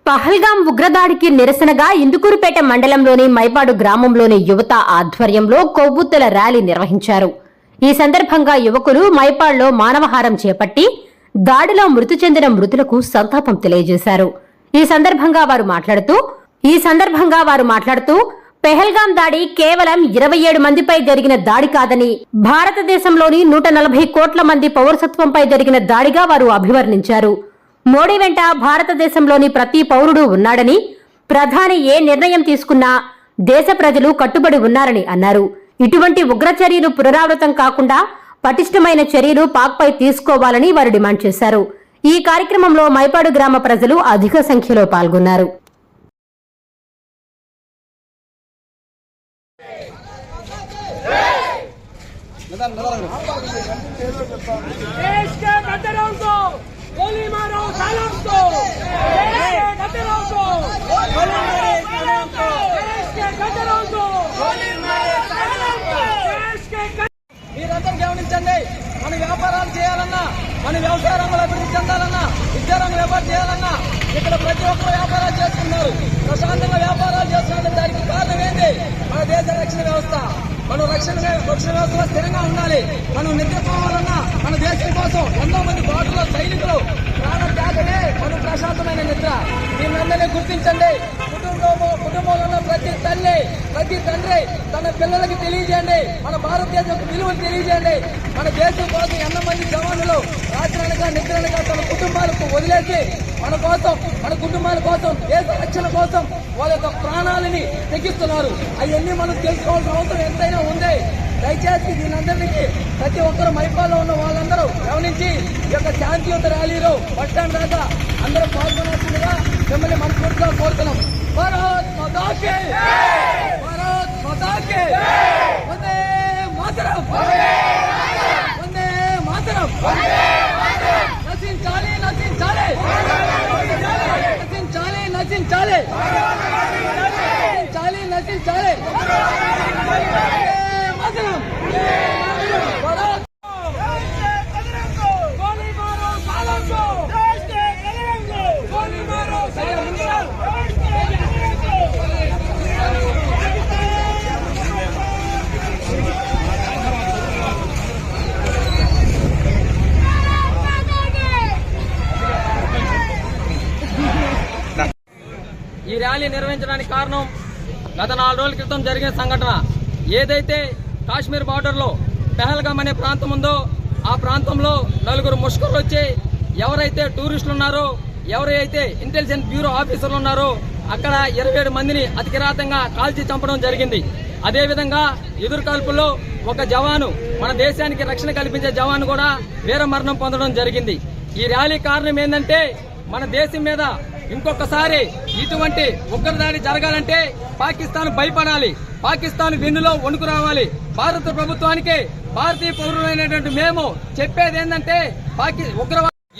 పహల్గాం ఉగ్రదాడికి నిరసనగా ఇందుకూరుపేట మండలంలోని మైపాడు గ్రామంలోని యువత ఆధ్వర్యంలో కొవ్వొత్తుల ర్యాలీ నిర్వహించారు. ఈ సందర్భంగా యువకులు మైపాడులో మానవహారం చేపట్టి దాడిలో మృతి చెందిన మృతులకు సంతాపం తెలియజేశారు. ఈ సందర్భంగా వారు మాట్లాడుతూ పెహల్గాం దాడి కేవలం 27 మందిపై జరిగిన దాడి కాదని, భారతదేశంలోని 140 కోట్ల మంది పౌరసత్వంపై జరిగిన దాడిగా వారు అభివర్ణించారు. మోడీ వెంట భారతదేశంలోని ప్రతి పౌరుడు ఉన్నాడని, ప్రధాని ఏ నిర్ణయం తీసుకున్నా దేశ ప్రజలు కట్టుబడి ఉన్నారని అన్నారు. ఇటువంటి ఉగ్ర చర్యలు పునరావృతం కాకుండా పటిష్టమైన చర్యలు పాక్పై తీసుకోవాలని వారు డిమాండ్ చేశారు. ఈ కార్యక్రమంలో మైపాడు గ్రామ ప్రజలు అధిక సంఖ్యలో పాల్గొన్నారు. गोली मारो सालम को, गद्दारों को, गोली मारो सालम को, देश के गद्दारों को, गोली मारो सालम को, देश के మీరందరూ గమనించండి. మన వ్యాపారాలు చేయాలన్నా, మన వ్యవసాయ రంగంలో అభివృద్ధి చెందాలన్నా, విద్యా రంగం వ్యాపారం చేయాలన్నా ఇక్కడ ప్రతి ఒక్కరు వ్యాపారాలు చేస్తున్నారు. ప్రశాంతంగా వ్యాపారాలు చేస్తున్న దానికి కారణం ఏంటి? మన దేశ రక్షణ వ్యవస్థ. మనం రక్షణ వ్యవస్థలో స్థిరంగా ఉండాలి. మనం నిద్రపోవాలన్నా మన దేశం కోసం ఎంతో మంది బాటలో సైనికులు ప్రాణం త్యాగమే మనం ప్రశాంతమైన నిద్ర. దీన్నందరినీ గుర్తించండి. కుటుంబంలో ఉన్న ప్రతి తండ్రి తన పిల్లలకి తెలియజేయండి, మన భారతదేశం విలువలు తెలియజేయండి. మన దేశం కోసం ఎన్నో మంది జవానులు రాత్రనగా నిద్రనగా తమ కుటుంబాలకు వదిలేసి మన కోసం, మన కుటుంబాల కోసం, దేశ రక్షణ కోసం వాళ్ళ యొక్క ప్రాణాలని తెగిస్తున్నారు. అవన్నీ మనం తెలుసుకోవాల్సిన అవసరం ఎంతైనా ఉంది. దయచేసి దీనందరికీ ప్రతి ఒక్కరు మైపాల్లో ఉన్న వాళ్ళందరూ గమనించి ఈ యొక్క శాంతియుత ర్యాలీలో బస్టాండ్ దాకా అందరూ పాల్గొనాల్సిందిగా మిమ్మల్ని మనస్ఫూర్తిగా కోరుతున్నాం. భారత్ మాతా కీ జై, భారత్ మాతా కీ జై, వందే మాతరం, వందే మాతరం, నశించాలి, నశించాలి, నశించాలి, నశించాలి, నశించాలి, నశించాలి. ఈ ర్యాలీ నిర్వహించడానికి కారణం గత 4 రోజుల క్రితం జరిగిన సంఘటన. ఏదైతే కాశ్మీర్ బార్డర్లో పెహల్గాం అనే ప్రాంతం ఉందో ఆ ప్రాంతంలో 4 ముష్కరులు వచ్చి ఎవరైతే టూరిస్టులు ఉన్నారో, ఎవరైతే ఇంటెలిజెన్స్ బ్యూరో ఆఫీసర్లు ఉన్నారో అక్కడ 27 మందిని అతి కిరాతంగా కాల్చి చంపడం జరిగింది. అదేవిధంగా ఎదురుకాల్పుల్లో ఒక జవాను, మన దేశానికి రక్షణ కల్పించే జవాను కూడా వీర మరణం పొందడం జరిగింది. ఈ ర్యాలీ కారణం ఏంటంటే మన దేశం మీద ఇంకొకసారి ఇటువంటి ఉగ్రదాడి జరగాలంటే పాకిస్తాన్ భయపడాలి, పాకిస్తాన్ వెన్నులో వణుకు రావాలి. భారత ప్రభుత్వానికి, భారతీయ పౌరులైనటువంటి మేము చెప్పేది ఏంటంటే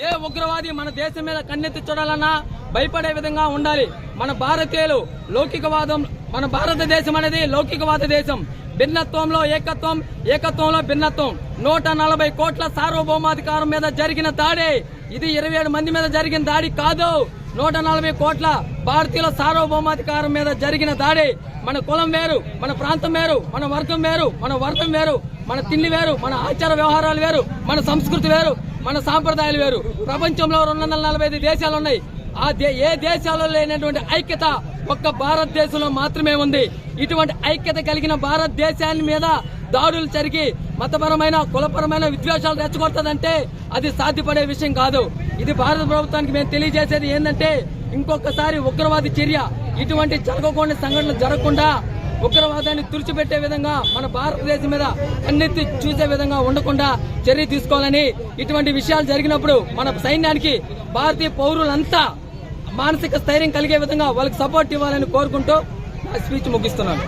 ఏ ఉగ్రవాది మన దేశం మీద కన్నెత్తి చూడాలన్నా భయపడే విధంగా ఉండాలి. మన భారతీయులు లౌకికవాదం, మన భారతదేశం అనేది లౌకికవాద దేశం. భిన్నత్వంలో ఏకత్వం, ఏకత్వంలో భిన్నత్వం. 140 కోట్ల సార్వభౌమాధికారం మీద జరిగిన దాడి ఇది. 27 మంది మీద జరిగిన దాడి కాదు, 140 కోట్ల భారతీయుల సార్వభౌమాధికారం మీద జరిగిన దాడి. మన కులం వేరు, మన ప్రాంతం వేరు, మన వర్గం వేరు, మన వర్గం వేరు, మన తిండి వేరు, మన ఆచార వ్యవహారాలు వేరు, మన సంస్కృతి వేరు, మన సాంప్రదాయాలు వేరు. ప్రపంచంలో 245 దేశాలున్నాయి. ఏ దేశాల్లో లేనటువంటి ఐక్యత ఒక్క భారతదేశంలో మాత్రమే ఉంది. ఇటువంటి ఐక్యత కలిగిన భారతదేశాన్ని మీద దాడులు జరిగి మతపరమైన, కులపరమైన విద్వేషాలు రెచ్చగొడుతుందంటే అది సాధ్యపడే విషయం కాదు. ఇది భారత ప్రభుత్వానికి మేము తెలియజేసేది ఏంటంటే ఇంకొకసారి ఉగ్రవాది చర్య, ఇటువంటి జరగకుండా సంఘటనలు జరగకుండా ఉగ్రవాదాన్ని తుడిచిపెట్టే విధంగా మన భారతదేశం మీద కన్నెత్తి చూసే విధంగా ఉండకుండా చర్య తీసుకోవాలని, ఇటువంటి విషయాలు జరిగినప్పుడు మన సైన్యానికి భారతీయ పౌరులంతా మానసిక స్థైర్యం కలిగే విధంగా వాళ్ళకి సపోర్ట్ ఇవ్వాలని కోరుకుంటూ నా స్పీచ్ ముగిస్తున్నాను.